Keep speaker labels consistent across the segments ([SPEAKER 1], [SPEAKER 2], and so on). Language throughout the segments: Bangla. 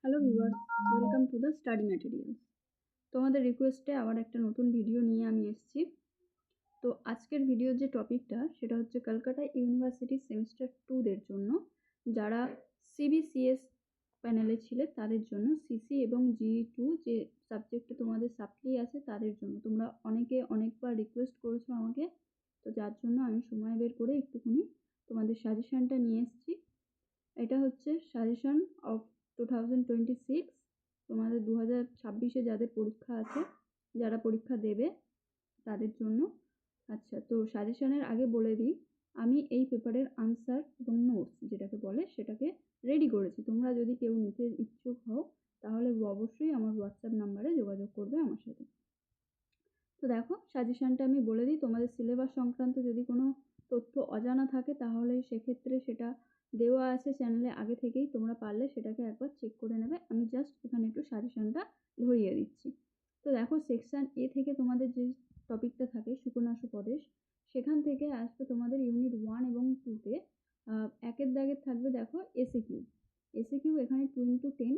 [SPEAKER 1] Hello viewers, welcome to the study materials. তোমাদের রিকোয়েস্টে আবার একটা নতুন ভিডিও নিয়ে আমি এসেছি। তো আজকের ভিডিওর যে টপিকটা সেটা হচ্ছে কলকাতা ইউনিভার্সিটি সেমিস্টার 2-দের জন্য, যারা সিবিসিএস প্যানেলে ছিলে তাদের জন্য, সিসি এবং জি2 যে সাবজেক্টে তোমাদের সাপ্লি আছে তাদের জন্য। তোমরা অনেকে অনেকবার রিকোয়েস্ট করেছো আমাকে, তো যার জন্য আমি সময় বের করে একটুখানি তোমাদের সাজেশানটা নিয়ে এসেছি। এটা হচ্ছে সাজেশন অফ 2026, তোমাদের 2026-এ যাদের পরীক্ষা আছে, যারা পরীক্ষা দেবে তাদের জন্য। আচ্ছা, তো সাজেশনের আগে বলে দিই, আমি এই পেপারের আনসার এবং নোটস যেটাকে বলে সেটাকে রেডি করেছি। তোমরা যদি কেউ নিতে ইচ্ছুক হও তাহলে অবশ্যই আমার হোয়াটসঅ্যাপ নাম্বারে যোগাযোগ করবে আমার সাথে। তো দেখো, সাজেশনটা আমি বলে দিই। তোমাদের সিলেবাস সংক্রান্ত যদি কোনো তথ্য অজানা থাকে তাহলে সেক্ষেত্রে সেটা দেওয়া আছে চ্যানেলে আগে থেকেই, তোমরা পারলে সেটাকে একবার চেক করে নেবে। আমি জাস্ট এখানে একটু সাজেশনটা ধরিয়ে দিচ্ছি। তো দেখো, সেকশন এ থেকে তোমাদের যে টপিকটা থাকে সুকনাসু প্রদেশ, সেখান থেকে আসবে তোমাদের ইউনিট 1 এবং 2-তে একের দাগের থাকবে দেখো এসিকিউ। এসিকিউ এখানে 2x10,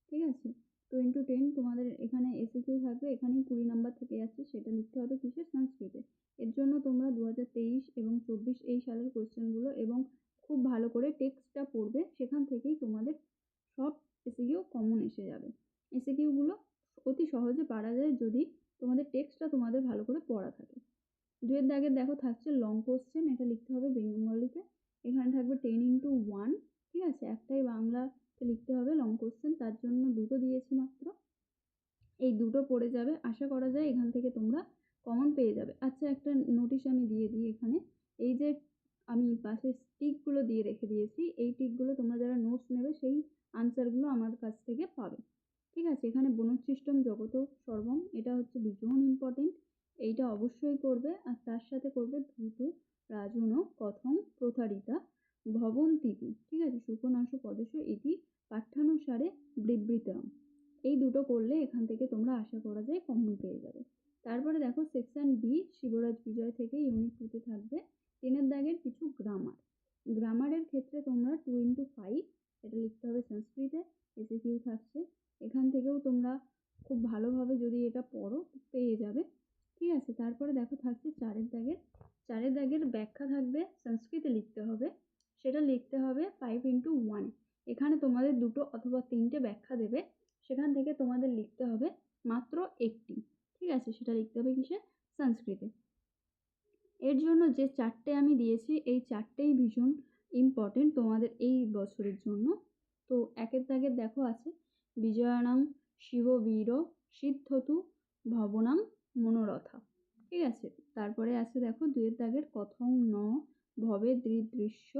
[SPEAKER 1] ঠিক আছে। 2x10 তোমাদের এখানে এসিকিউ থাকবে, এখানেই 20 নাম্বার থেকে যাচ্ছে। সেটা লিখতে হবে কিসে? সংস্কৃতে। এর জন্য তোমরা 2023 এবং 24 এই সালের কোয়েশ্চেনগুলো এবং খুব ভালো করে টেক্সটটা পড়বে, সেখান থেকেই তোমাদের সব এসিকিউ কমন এসে যাবে। এসিকিউগুলো অতি সহজে পারা যায় যদি তোমাদের টেক্সটটা তোমাদের ভালো করে পড়া থাকে। 2-এর দাগের দেখো থাকছে লং কোশ্চেন, এটা লিখতে হবে বেঙ্গলিতে। এখানে থাকবে 10x1, ঠিক আছে। একটাই বাংলাতে লিখতে হবে লং কোশ্চেন, তার জন্য দুটো দিয়েছি মাত্র। এই দুটো পড়ে যাবে, আশা করা যায় এখান থেকে তোমরা কমন পেয়ে যাবে। আচ্ছা, একটা নোটিশ আমি দিয়ে দিই এখানে। এই যে আমি পাশে টিকগুলো দিয়ে রেখে দিয়েছি, এই টিকগুলো তোমরা যারা নোটস নেবে সেই আনসারগুলো আমার কাছ থেকে পাবে, ঠিক আছে। এখানে বনসৃষ্টম জগত সর্বম, এটা হচ্ছে ভীষণ ইম্পর্টেন্ট, এইটা অবশ্যই করবে। আর তার সাথে করবে ধূত রাজন কথম প্রতারিতা ভবন্তিতি, ঠিক আছে। সুকনাসু পদেশ ইতি পাঠ্যানুসারে বিবৃতম, এই দুটো করলে এখান থেকে তোমরা আশা করা যায় কমন পেয়ে যাবে। তারপরে দেখো সেকশন বি শিবরাজ বিজয় থেকে ইউনিট 2-তে থাকবে 3-এর দাগের কিছু গ্রামার। গ্রামারের ক্ষেত্রে তোমরা 2x5 এটা লিখতে হবে সংস্কৃতে, এসিকিউ থাকছে। এখান থেকেও তোমরা খুব ভালোভাবে যদি এটা পড়ো পেয়ে যাবে, ঠিক আছে। তারপরে দেখো থাকছে 4-এর দাগের ব্যাখ্যা থাকবে, সংস্কৃতে লিখতে হবে। সেটা লিখতে হবে 5x1। এখানে তোমাদের দুটো অথবা তিনটে ব্যাখ্যা দেবে, সেখান থেকে তোমাদের লিখতে হবে মাত্র একটি, ঠিক আছে। সেটা লিখতে হবে কিসে? সংস্কৃতে। এর জন্য যে চারটে আমি দিয়েছি এই চারটেই ভীষণ ইম্পর্টেন্ট তোমাদের এই বছরের জন্য। তো একের দাগের দেখো আছে বিজয়ানাং শিববীর সিদ্ধতু ভবনাং মনোরথা, ঠিক আছে। তারপরে আছে দেখো 2-এর দাগের কথং ন ভবে দৃদৃশ্য,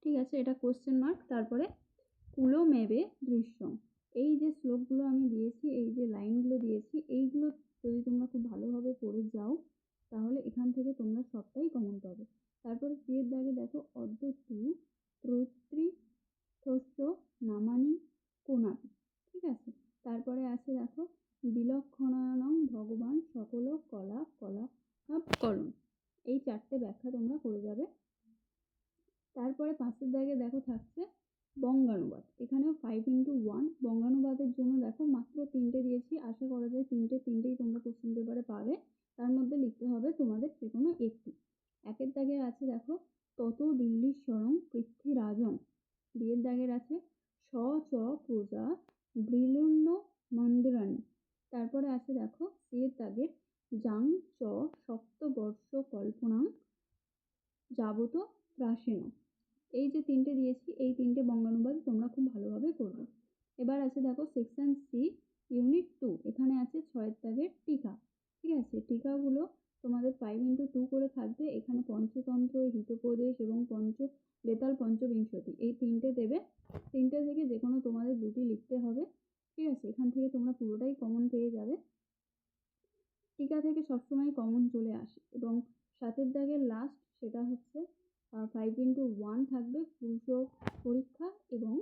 [SPEAKER 1] ঠিক আছে, এটা কোশ্চেন মার্ক। তারপরে কুলমেবে দৃশ্যম, এই যে শ্লোকগুলো আমি দিয়েছি, এই যে লাইনগুলো দিয়েছি, এইগুলো যদি তোমরা খুব ভালোভাবে পড়ে যাও তাহলে এখান থেকে তোমরা সবটাই কমন পাবে। তারপরে সি-এর দাগে দেখো অদ্য তু ত্রৈত্রী শস্য নামানি কোনাপি, ঠিক আছে। তারপরে আছে দেখো বিলক্ষণায়নং ভগবান সকল কলা কলা কলন, এই চারটে ব্যাখ্যা তোমরা করে যাবে। তারপরে 5-এর দাগে দেখো থাকছে বঙ্গানুবাদ, এখানেও 5x1। বঙ্গানুবাদের জন্য দেখো মাত্র 3টে দিয়েছি, আশা করা যায় তিনটেই তোমরা কোশ্চেন পেপারে পাবে। তার মধ্যে লিখতে হবে তোমাদের যে কোনো একটি। 1-এর দাগে আছে দেখো তত দিল্লীশ্বরং পৃথ্বীরাজং। 2-এর দাগের আছে স চ প্রজা ব্রিলুন্ন মন্দিরানি। তারপরে আছে দেখো সি-এর দাগের জাং চ সপ্তবর্ষ কল্পনাং যাবত প্রাসীন। এই যে তিনটে দিয়েছি এই তিনটে বঙ্গানুবাদ তোমরা খুব ভালোভাবে করবে। এবার আছে দেখো সেকশন সি ইউনিট 2, এখানে আছে 6-এর দাগের টিকা, ঠিক আছে। টিকাগুলো তোমাদের 5x2 করে থাকবে। এখানে পঞ্চতন্ত্র, হিতোপদেশ এবং বেতাল পঞ্চবিংশতি, এই তিনটে দেবে। তিনটে থেকে যে কোনো তোমাদের দুটি লিখতে হবে, ঠিক আছে। এখান থেকে তোমরা পুরোটাই কমন পেয়ে যাবে। টিকা থেকে সবসময় কমন চলে আসে। এবং 7-এর দাগের লাস্ট সেটা হচ্ছে 5x1 থাকবে পুরুষ পরীক্ষা এবং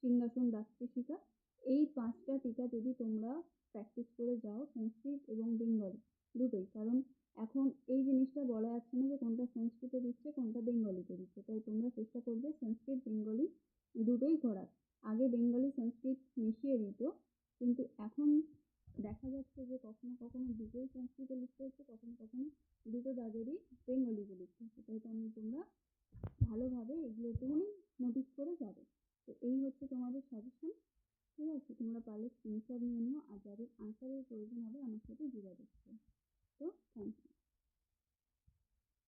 [SPEAKER 1] সিংহাসন দাস্যশিকা। এই 5টা টিকা যদি তোমরা প্র্যাকটিস করে যাও সংস্কৃত এবং বেঙ্গলি দুটোই, কারণ এখন এই জিনিসটা বলা যাচ্ছে না যে কোনটা সংস্কৃতে দিচ্ছে কোনটা বেঙ্গলিতে দিচ্ছে, তাই তোমরা চেষ্টা করবে সংস্কৃত বেঙ্গলি দুটোই করার। আগে বেঙ্গলি সংস্কৃত মিশিয়ে দিত, কিন্তু এখন দেখা যাচ্ছে যে কখনো কখনো দুটোই সংস্কৃতে লিখতে হচ্ছে, কখনো কখনো দুটো দাগেরই বেঙ্গলিতে লিখতে হচ্ছে। তাই তোমরা ভালোভাবে এগুলো একটুখানি নোটিস করে যাবে। তো এই হচ্ছে তোমাদের সাজেশন, ঠিক আছে? তোমরা পারলে স্ক্রিনশট নিয়ে নিও, আর যাদের আনসারের প্রয়োজন হবে আমার সাথে যোগাযোগ করো। তো থ্যাংক ইউ।